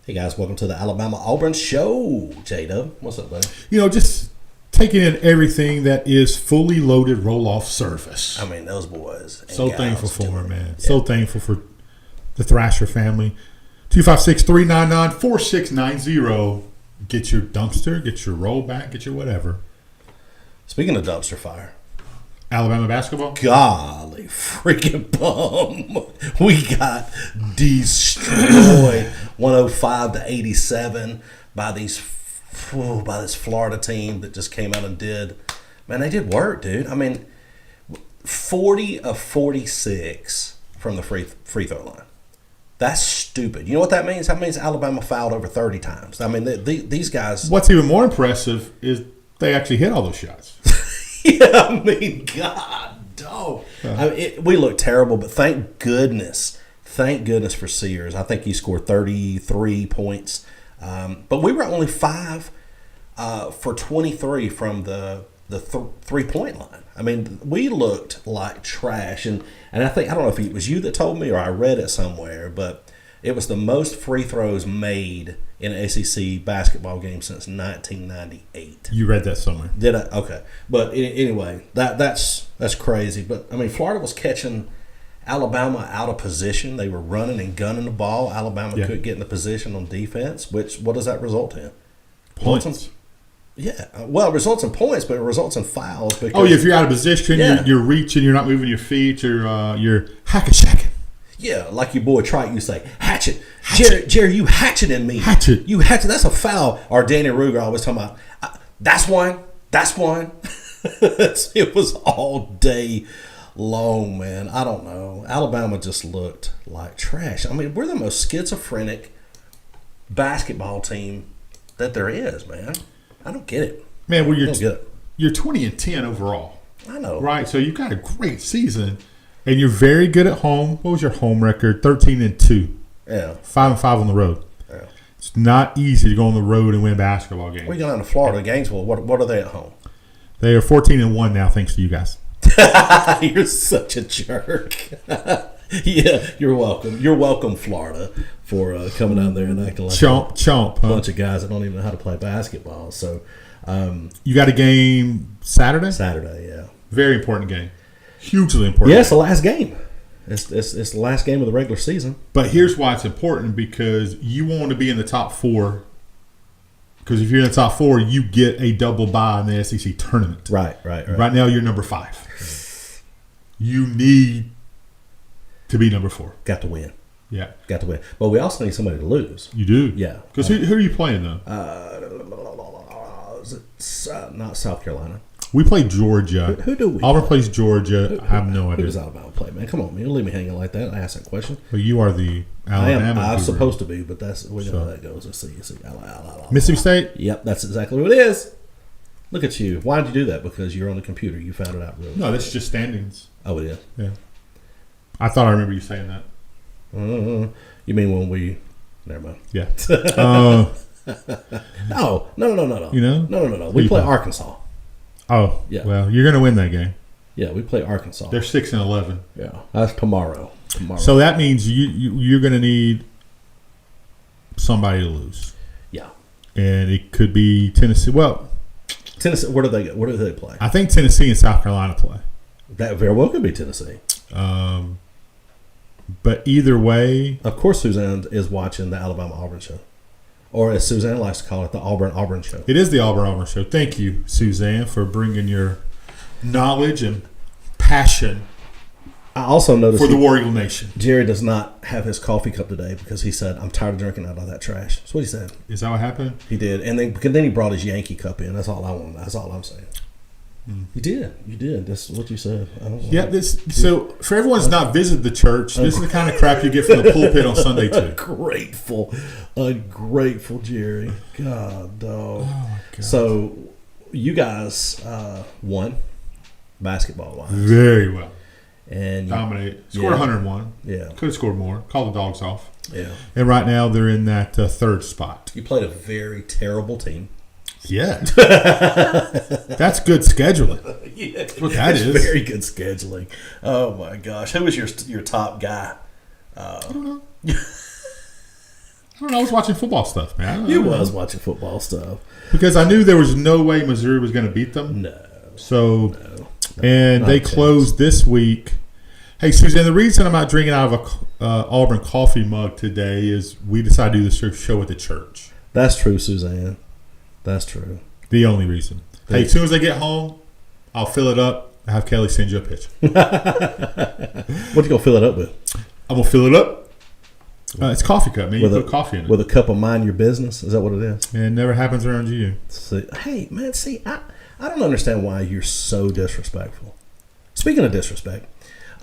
Hey guys, welcome to the Alabama Auburn Show. J-Dub, what's up, buddy? Just taking in everything that is fully loaded roll-off service. I mean, those boys. So thankful for them, man. Yeah. So thankful for the Thrasher family. 256-399-4690. Get your dumpster, get your rollback, get your whatever. Speaking of dumpster fire. Alabama basketball? Golly freaking bum. We got destroyed 105-87 by this Florida team that just came out and did. Man, they did work, dude. I mean, 40 of 46 from the free throw line. That's stupid. You know what that means? That means Alabama fouled over 30 times. I mean, these guys. What's even more impressive is they actually hit all those shots. Yeah, I mean, God, dog. We look terrible, but thank goodness for Sears. I think he scored 33 points. But we were only 5 for 23 from the 3-point line. I mean, we looked like trash. And I don't know if it was you that told me or I read it somewhere, but it was the most free throws made in an SEC basketball game since 1998. You read that somewhere. Did I? Okay. But anyway, that's crazy. But, I mean, Florida was catching Alabama out of position. They were running and gunning the ball. Alabama couldn't get in the position on defense, what does that result in? Points. Yeah. Well, it results in points, but it results in fouls. Because, if you're out of position, you're reaching, you're not moving your feet, you're hack-a-shacking. Yeah, like your boy Trite, you say, hatchet. Jerry, you hatcheting me. Hatchet. You hatchet. That's a foul. Or Danny Ruger always talking about, that's one. It was all day long, man. I don't know. Alabama just looked like trash. I mean, we're the most schizophrenic basketball team that there is, man. I don't get it. Man, well, you're 20-10 overall. I know. Right, so you've got a great season. And you're very good at home. What was your home record? 13-2. Yeah. 5-5 on the road. Yeah. It's not easy to go on the road and win basketball games. We got down to Florida, Gainesville. What are they at home? They are 14-1 now, thanks to you guys. You're such a jerk. Yeah, you're welcome. You're welcome, Florida, for coming out there and acting like chomp, a bunch of guys that don't even know how to play basketball. So, you got a game Saturday? Saturday, yeah. Very important game. Hugely important. Yeah, it's the last game. It's the last game of the regular season. But here's why it's important, because you want to be in the top 4. Because if you're in the top 4, you get a double bye in the SEC tournament. Right. Right now, you're number 5. You need to be number 4. Got to win. Yeah. Got to win. But we also need somebody to lose. You do? Yeah. Because who are you playing, though? Not South Carolina. We play Georgia. Who do we? Auburn plays Georgia. I have no idea. Who does Alabama play, man? Come on, man. Don't leave me hanging like that. I asked that question. Well, you are the Alabama. I'm supposed to be, but we know how that goes. Let's see. Mississippi State? Yep, that's exactly what it is. Look at you. Why did you do that? Because you're on the computer. You found it out really. No, that's just standings. Oh, it is? Yeah. I thought I remember you saying that. You mean when we... Never mind. Yeah. No. You know? No. We play Arkansas. Oh, yeah. Well, you're going to win that game. Yeah, we play Arkansas. They're 6-11. Yeah, that's tomorrow. So that means you're going to need somebody to lose. Yeah, and it could be Tennessee. Well, Tennessee. Where do they play? I think Tennessee and South Carolina play. That very well could be Tennessee. But either way, of course, Suzanne is watching the Alabama Auburn show. Or as Suzanne likes to call it, the Auburn Show. It is the Auburn Show. Thank you, Suzanne, for bringing your knowledge and passion. I also noticed for the War Eagle Nation. Jerry does not have his coffee cup today because he said, "I'm tired of drinking out of that trash." That's what he said. Is that what happened? He did, and then he brought his Yankee cup in. That's all I want. That's all I'm saying. You did. That's what you said. I don't know. Yeah. So for everyone who's not visited the church, this is the kind of crap you get from the pulpit on Sunday too. Ungrateful Jerry. God, dog. Oh my God. So you guys won basketball wise very well, and dominated. Scored 101. Yeah, could have scored more. Call the dogs off. Yeah, and right now they're in that third spot. You played a very terrible team. Yeah. That's good scheduling. Yeah, that's what that is. Very good scheduling. Oh, my gosh. Who was your top guy? I don't know. don't know. I was watching football stuff, man. You was watching football stuff. Because I knew there was no way Missouri was going to beat them. No. So, and they closed this week. Hey, Suzanne, the reason I'm not drinking out of a Auburn coffee mug today is we decided to do the show at the church. That's true, Suzanne. That's true. The only reason. Hey, as soon as I get home, I'll fill it up. I have Kelly send you a picture. What you gonna fill it up with? I'm gonna fill it up. It's coffee cup, man. You put coffee in it. With a cup of Mind Your Business? Is that what it is? And it never happens around you. Hey, man, I don't understand why you're so disrespectful. Speaking of disrespect,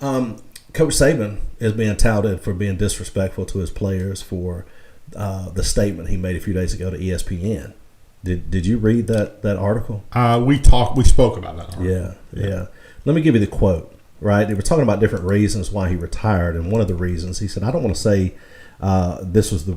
Coach Saban is being touted for being disrespectful to his players for the statement he made a few days ago to ESPN. Did you read that article? We spoke about that article. Yeah. Let me give you the quote, right? They were talking about different reasons why he retired, and one of the reasons, he said, I don't want to say this was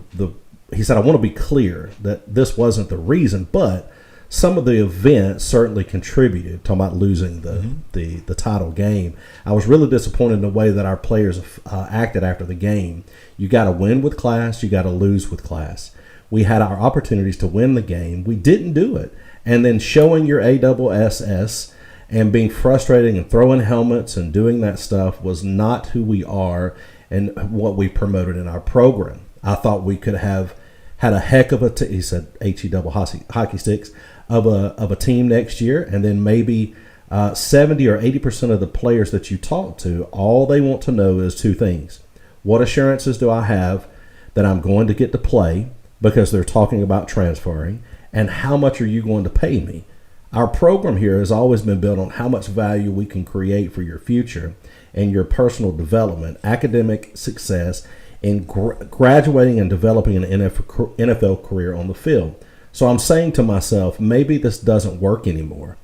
he said, I want to be clear that this wasn't the reason, but some of the events certainly contributed, talking about losing the title game. I was really disappointed in the way that our players acted after the game. You got to win with class. You got to lose with class. We had our opportunities to win the game. We didn't do it. And then showing your ASSS and being frustrating and throwing helmets and doing that stuff was not who we are and what we promoted in our program. I thought we could have had a heck of he said HE-double hockey sticks, of a team next year, and then maybe 70 or 80% of the players that you talk to, all they want to know is two things. What assurances do I have that I'm going to get to play, because they're talking about transferring, and how much are you going to pay me? Our program here has always been built on how much value we can create for your future and your personal development, academic success, and graduating and developing an NFL career on the field. So I'm saying to myself, maybe this doesn't work anymore,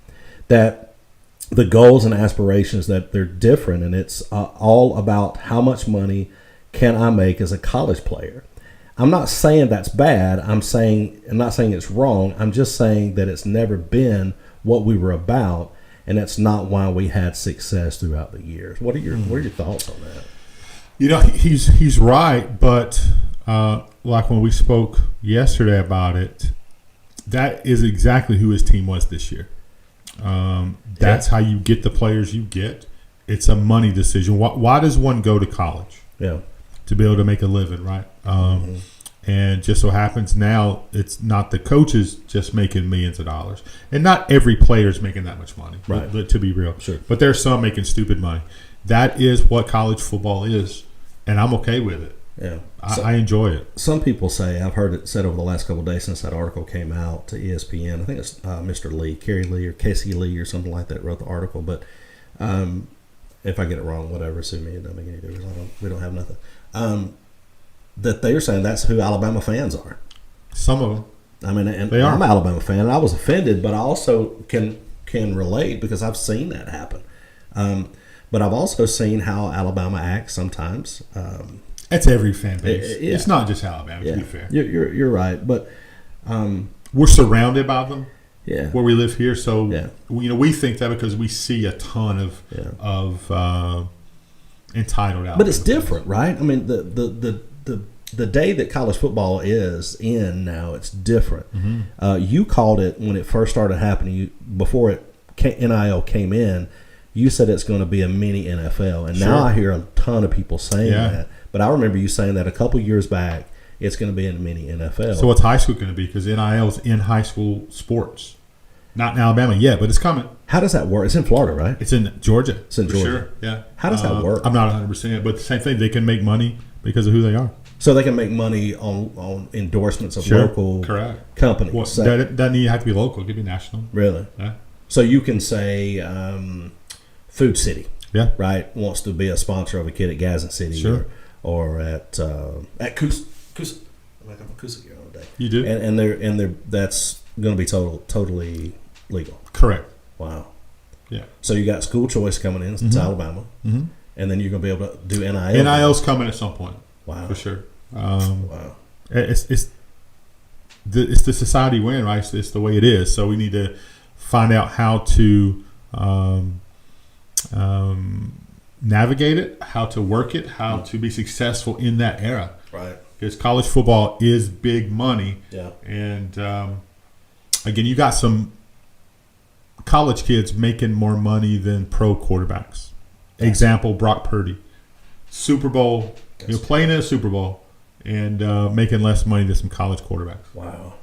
that the goals and aspirations, that they're different, and it's all about how much money can I make as a college player. I'm not saying that's bad. I'm not saying it's wrong. I'm just saying that it's never been what we were about, and that's not why we had success throughout the years. What are your thoughts on that? You know, he's right, but like when we spoke yesterday about it, that is exactly who his team was this year. That's how you get the players you get. It's a money decision. Why does one go to college? Yeah. To be able to make a living, right? And just so happens now it's not the coaches just making millions of dollars. And not every player is making that much money, right? But to be real. Sure. But there's some making stupid money. That is what college football is, and I'm okay with it. Yeah. I enjoy it. Some people say, I've heard it said over the last couple of days since that article came out to ESPN, I think it's Mr. Lee, Kerry Lee or Casey Lee or something like that wrote the article, but if I get it wrong, whatever, sue me, it doesn't make any difference. We don't have nothing. That they're saying that's who Alabama fans are. Some of them. I mean, and I'm an Alabama fan, and I was offended, but I also can relate because I've seen that happen. But I've also seen how Alabama acts sometimes. That's every fan base. It's not just Alabama, to be fair. You're right, but we're surrounded by them. Yeah. Where we live here, so we think that because we see a ton of entitled out. But it's different, right? I mean, the day that college football is in now, it's different. Mm-hmm. You called it when it first started happening. Before NIL came in, you said it's going to be a mini NFL, and now I hear a ton of people saying that. But I remember you saying that a couple years back. It's going to be in a mini NFL. So what's high school going to be? Because NIL is in high school sports. Not in Alabama yet, but it's coming. How does that work? It's in Florida, right? It's in Georgia. It's in Georgia. Sure, yeah. How does that work? I'm not 100%, but the same thing. They can make money because of who they are. So they can make money on endorsements of local companies. Well, that doesn't even have to be local. It could be national. Really? Yeah. So you can say Food City, right, wants to be a sponsor of a kid at Gadsden City or at Coosa. Like I'm a Coosa here all day. You do? And they're that's going to be totally legal. Correct. Wow. Yeah. So you got school choice coming in to Alabama, and then you're going to be able to do NIL. NIL's coming at some point. Wow. For sure. Wow. It's the society we're in, right? It's the way it is. So we need to find out how to navigate it, how to work it, how to be successful in that era. Right. because college football is big money. Yeah. And again, you got some college kids making more money than pro quarterbacks. Example: Brock Purdy, Super Bowl. Playing in a Super Bowl and making less money than some college quarterbacks. Wow.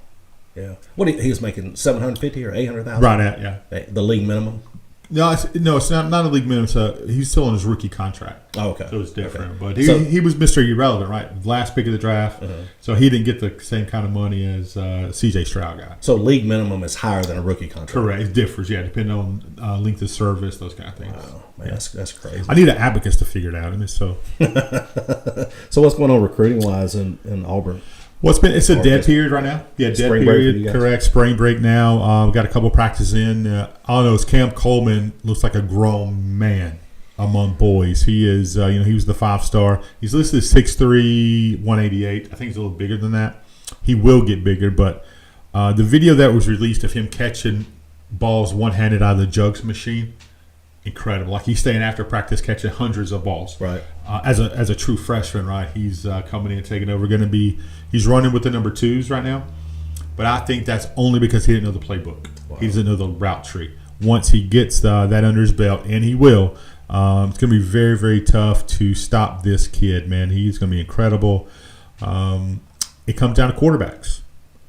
Yeah. What he was making $750 or $800,000? Right at, yeah. The league minimum. No, it's not a league minimum. So he's still on his rookie contract. Oh, okay. So it's different. Okay. But he was Mr. Irrelevant, right? Last pick of the draft. So he didn't get the same kind of money as C.J. Stroud got. So league minimum is higher than a rookie contract. Correct. It differs, yeah, depending on length of service, those kind of things. Wow, man, that's crazy. I need an abacus to figure it out. I mean, so what's going on recruiting wise in Auburn? It's a dead period right now. Yeah, dead period. Correct. Spring break now. We've got a couple practices in. All I know is Cam Coleman looks like a grown man among boys. He is, he was the 5-star. He's listed as 6'3", 188. I think he's a little bigger than that. He will get bigger, but the video that was released of him catching balls one-handed out of the jugs machine, incredible. Like he's staying after practice catching hundreds of balls. Right. As a true freshman, right? He's coming in and taking over. He's running with the number 2s right now, but I think that's only because he didn't know the playbook. Wow. He doesn't know the route tree. Once he gets that under his belt, and he will, it's going to be very, very tough to stop this kid, man. He's going to be incredible. It comes down to quarterbacks.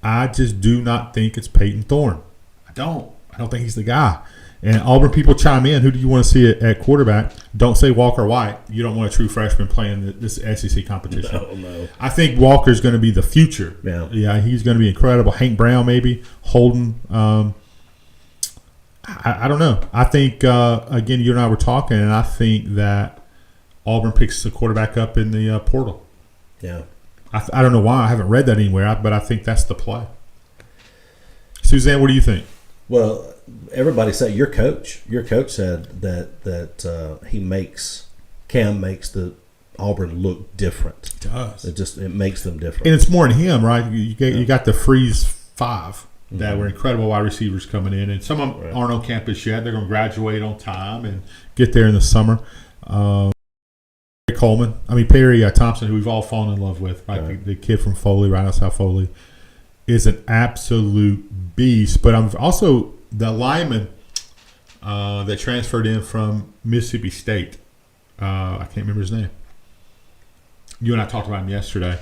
I just do not think it's Peyton Thorne. I don't think he's the guy. And Auburn people chime in. Who do you want to see at quarterback? Don't say Walker White. You don't want a true freshman playing this SEC competition. No. I think Walker's going to be the future. Yeah, he's going to be incredible. Hank Brown maybe. Holden. I don't know. I think, again, you and I were talking, and I think that Auburn picks the quarterback up in the portal. Yeah. I don't know why. I haven't read that anywhere, but I think that's the play. Suzanne, what do you think? Well, everybody said your coach said that Cam makes the Auburn look different. It does. It makes them different. And it's more in him, right? You got the Freeze 5 that were incredible wide receivers coming in, and some of them aren't on campus yet. They're going to graduate on time and get there in the summer. Perry Thompson, who we've all fallen in love with, right? The kid from Foley, right outside Foley, is an absolute beast. But I'm also the lineman that transferred in from Mississippi State. I can't remember his name. You and I talked about him yesterday.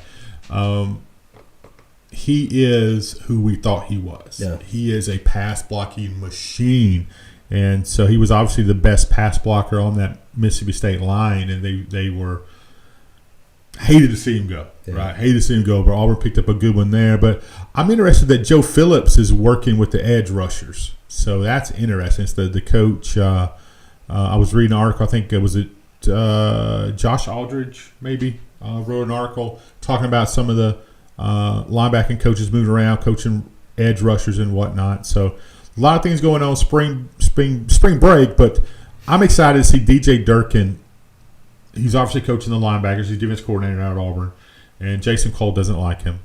He is who we thought he was. Yeah. He is a pass blocking machine. And so he was obviously the best pass blocker on that Mississippi State line, and they were hated to see him go. Yeah. Right? Hated to see him go, but Auburn picked up a good one there. But I'm interested that Joe Phillips is working with the edge rushers. So that's interesting. It's the coach. I was reading an article, I think it was Josh Aldridge maybe wrote an article talking about some of the linebacking coaches moving around, coaching edge rushers and whatnot. So a lot of things going on spring break, but I'm excited to see DJ Durkin. He's obviously coaching the linebackers. He's defense coordinator out at Auburn, and Jason Cole doesn't like him.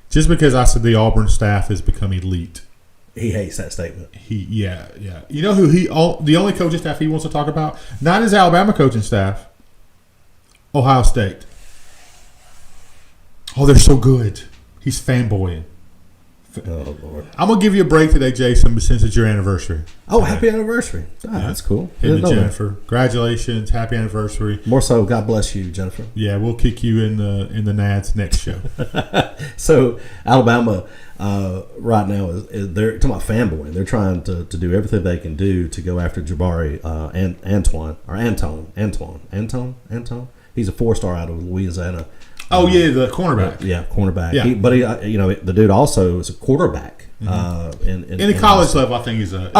Just because I said the Auburn staff has become elite. He hates that statement. Yeah. You know who the only coaching staff he wants to talk about? Not his Alabama coaching staff. Ohio State. Oh, they're so good. He's fanboying. Oh, Lord. I'm going to give you a break today, Jason, since it's your anniversary. Oh, happy anniversary. Oh, yeah. That's cool. Him and Jennifer. Congratulations. Happy anniversary. More so, God bless you, Jennifer. Yeah, we'll kick you in the Nads next show. So, Alabama right now, they're talking about fanboying. They're trying to do everything they can do to go after Jabari Antoine. He's a 4-star out of Louisiana. Oh, yeah, the cornerback. Cornerback. Yeah. The dude also is a quarterback. In the college level, I think he's a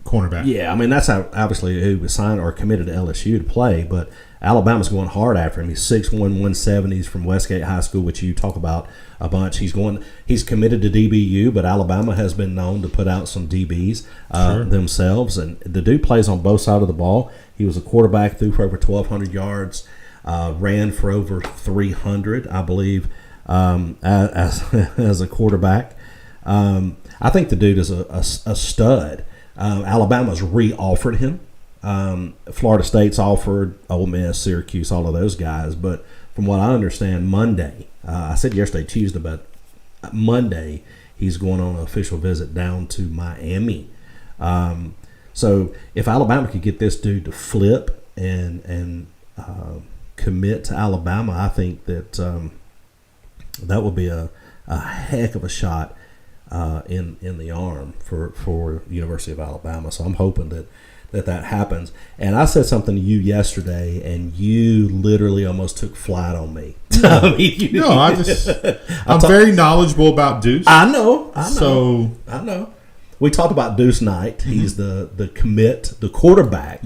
cornerback. Yeah, I mean, that's how obviously he was signed or committed to LSU to play, but Alabama's going hard after him. He's 6'1", 170. He's from Westgate High School, which you talk about a bunch. He's committed to DBU, but Alabama has been known to put out some DBs themselves, and the dude plays on both sides of the ball. He was a quarterback, threw for over 1,200 yards. Ran for over 300, I believe, as a quarterback. I think the dude is a stud. Alabama's re-offered him Florida State's offered, Ole Miss, Syracuse, all of those guys. But from what I understand, Monday, I said yesterday, Tuesday, but Monday he's going on an official visit down to Miami. So if Alabama could get this dude to flip and commit to Alabama, I think that that would be a heck of a shot in the arm for the University of Alabama. So I'm hoping that happens. And I said something to you yesterday, and you literally almost took flight on me. I'm very knowledgeable about Deuce. I know. So I know. We talked about Deuce Knight. Mm-hmm. He's the commit, the quarterback,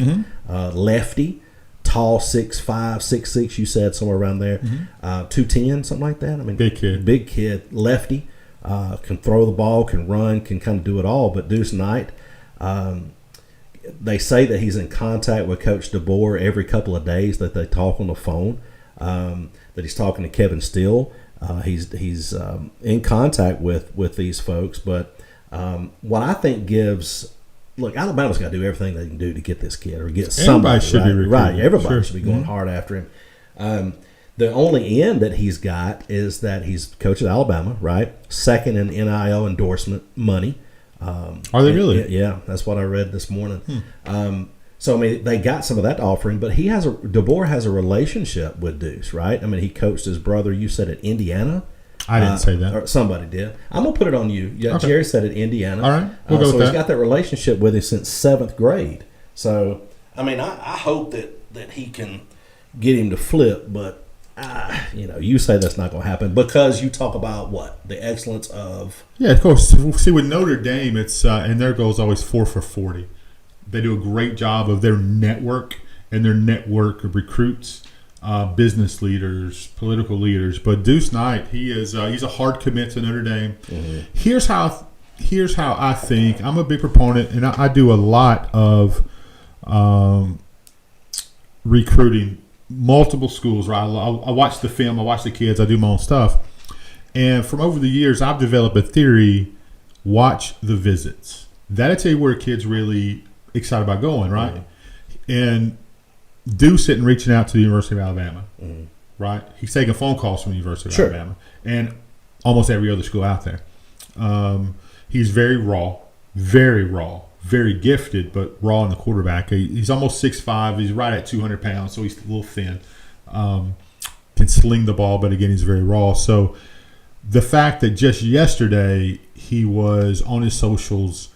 lefty, tall, 6'5", 6'6", you said, somewhere around there, 210, something like that. I mean, big kid, lefty, can throw the ball, can run, can kind of do it all. But Deuce Knight, they say that he's in contact with Coach DeBoer every couple of days, that they talk on the phone, that he's talking to Kevin Steele. He's in contact with these folks. But what I think gives – look, Alabama's got to do everything they can do to get this kid or get somebody. Everybody should be going hard after him. The only end that he's got is that he's coach at Alabama, right? Second in NIL endorsement money. Are they really? Yeah, that's what I read this morning. So I mean, they got some of that offering, but DeBoer has a relationship with Deuce, right? I mean, he coached his brother. You said at Indiana. I didn't say that. Or somebody did. I'm gonna put it on you. Yeah, okay. Jerry said at Indiana. All right, we'll go so with he's that. got that relationship with him since 7th grade. So I mean, I hope that he can get him to flip, but you say that's not going to happen because you talk about what the excellence of. Yeah, of course. See, with Notre Dame, it's and their goal is always 4 for 40. They do a great job of their network and their network of recruits. Business leaders, political leaders, but Deuce Knight, he's a hard commit to Notre Dame. Mm-hmm. Here's how I think. I'm a big proponent, and I do a lot of recruiting multiple schools. Right, I watch the film, I watch the kids, I do my own stuff, and from over the years, I've developed a theory: watch the visits. That'll tell you where a kid's really excited about going, right? Mm-hmm. And Deuce sitting reaching out to the University of Alabama, right? He's taking phone calls from the University of Alabama and almost every other school out there. He's very raw, very gifted, but raw in the quarterback. He's almost 6'5". He's right at 200 pounds, so he's a little thin. Can sling the ball, but again, he's very raw. So the fact that just yesterday he was on his socials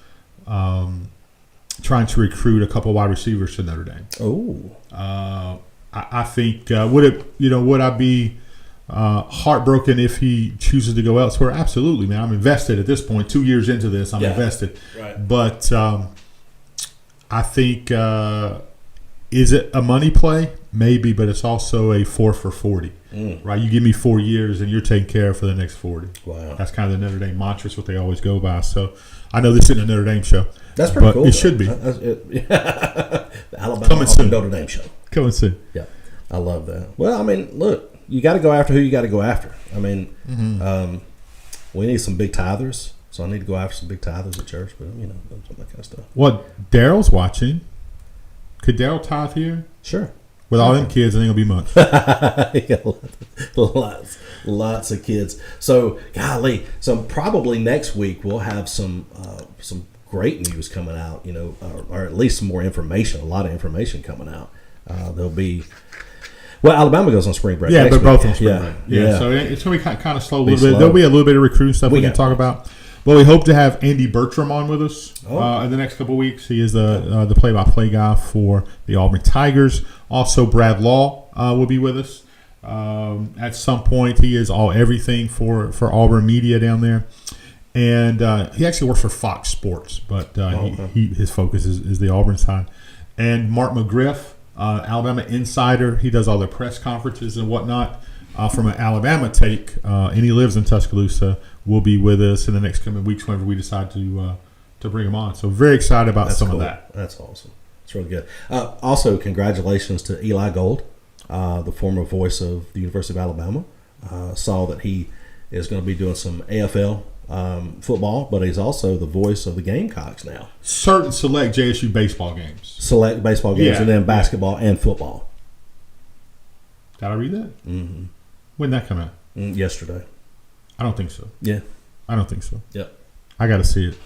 trying to recruit a couple wide receivers to Notre Dame. Oh. I think would I be heartbroken if he chooses to go elsewhere? Absolutely, man. I'm invested at this point. 2 years into this, I'm invested. Right. But I think is it a money play? Maybe, but it's also a 4 for 40. Right? You give me 4 years, and you're taken care of for the next 40. Wow. That's kind of the Notre Dame mantra. It's what they always go by. So I know this isn't a Notre Dame show. That's pretty cool. It should be. The Alabama Notre Dame show. Coming soon. Yeah, I love that. Well, I mean, look, you got to go after who you got to go after. I mean, we need some big tithers, so I need to go after some big tithers at church. But that kind of stuff. What Daryl's watching? Could Daryl tithe here? Sure. With all them kids, it ain't gonna be much. lots of kids. So, golly. So probably next week we'll have some great news coming out. Or at least some more information. A lot of information coming out. There'll be. Well, Alabama goes on spring break. Yeah, but both on spring break. Yeah. Yeah. So it's gonna be kind of slow a little bit. There'll be a little bit of recruiting stuff we can talk about. Well, we hope to have Andy Bertram on with us in the next couple of weeks. He is the play-by-play guy for the Auburn Tigers. Also, Brad Law will be with us at some point. He is everything for Auburn media down there. And he actually works for Fox Sports, but his focus is the Auburn side. And Mark McGriff, Alabama insider. He does all the press conferences and whatnot from an Alabama take, and he lives in Tuscaloosa. Will be with us in the next coming weeks whenever we decide to bring him on. So very excited about of that. That's awesome. It's really good. Also, congratulations to Eli Gold, the former voice of the University of Alabama. Saw that he is going to be doing some AFL football, but he's also the voice of the Gamecocks now. Certain select JSU baseball games. Select baseball games, Yeah, and then basketball and football. Did I read that? Mm-hmm. When did that come out? Yesterday. I don't think so. Yeah. I don't think so. Yep. I got to see it.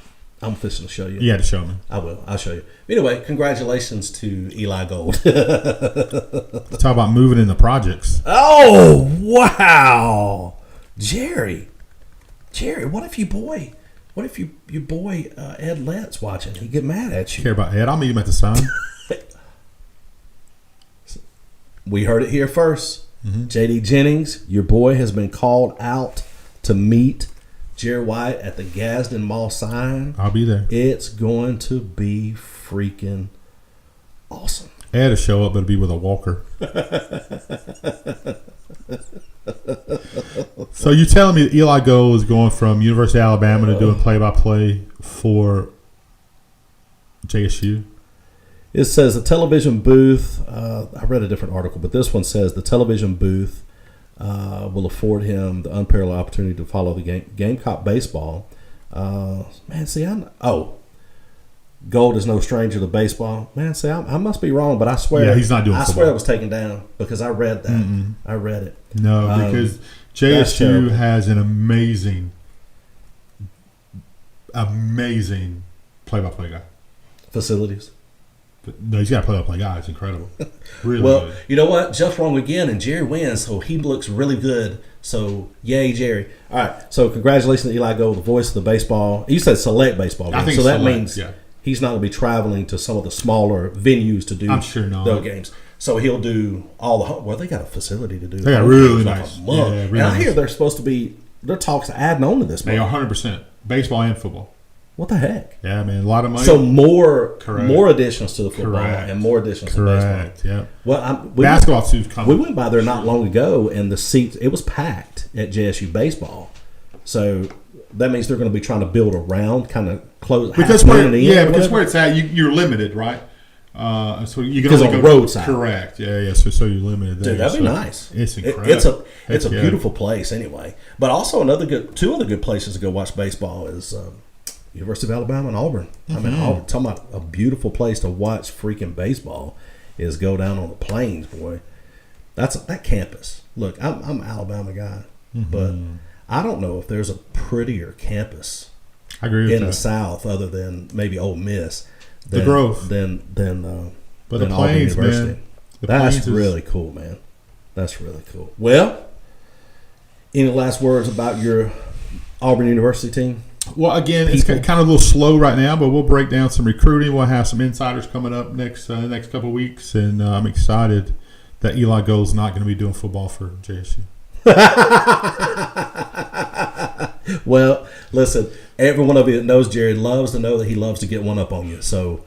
I'm fixing to show you. You had to show me. I will. I'll show you. Anyway, congratulations to Eli Gold. Talk about moving in the projects. Oh, wow. Jerry, what if your boy Ed Lett's watching? He'd get mad at you. Care about Ed? I'll meet him at the sign. We heard it here first. Mm-hmm. JD Jennings, your boy has been called out to meet Jerry White at the Gadsden Mall sign. I'll be there. It's going to be freaking awesome. Ed will show up, but it'll be with a walker. So you telling me that Eli Gold is going from University of Alabama to doing play-by-play for JSU? It says the television booth. I read a different article, but this one says the television booth will afford him the unparalleled opportunity to follow the Gamecock baseball. Gold is no stranger to baseball. Man, see, I must be wrong, but I swear, he's not doing I football. swear it was taken down because I read that. Mm-mm. I read it. No, because JSU has an amazing play-by-play guy. Facilities. But no, he's got a play-by-play guy. It's incredible. Really Well, good. you know what? Just wrong again, and Jerry wins, so he looks really good. So, yay, Jerry. All right, so congratulations to Eli Gold, the voice of the baseball. You said select baseball games, I think so that select, means yeah. he's not going to be traveling to some of the smaller venues to do I'm sure not. those games. So he'll do all the – well, they got a facility to do. They got home really games like nice. a month. Yeah, really and I hear nice. they're supposed to be – there are talks adding on to this They month. are 100%. Baseball and football. What the heck? Yeah, man, a lot of money. So more Correct. additions to the football Correct. and more additions to baseball. Correct, yeah. Well, Basketball too's we coming. went by there not long ago, and the seats, it was packed at JSU baseball. So that means they're going to be trying to build around, kind of close. Because where it's at, you're limited, right? So you can Because only on go roadside. Correct. Yeah. So you're limited there. Dude, that'd be So nice. It's incredible. It's a Yeah. beautiful place anyway. But also two other good places to go watch baseball is University of Alabama and Auburn. I mean, Auburn, talking about a beautiful place to watch freaking baseball is go down on the plains, boy. That campus. Look, I'm an Alabama guy, but I don't know if there's a prettier campus I agree with in that. the South other than maybe Ole Miss. The Grove. Than But than the Auburn Plains, University. man. The That's Plains is- really cool, man. That's really cool. Well, any last words about your Auburn University team? Well, again, it's kind of a little slow right now, but we'll break down some recruiting. We'll have some insiders coming up next couple of weeks, and I'm excited that Eli Gold's not going to be doing football for JSU. Well, listen, every one of you that knows Jerry loves to know that he loves to get one up on you. So,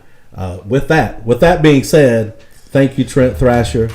with that being said, thank you, Trent Thrasher.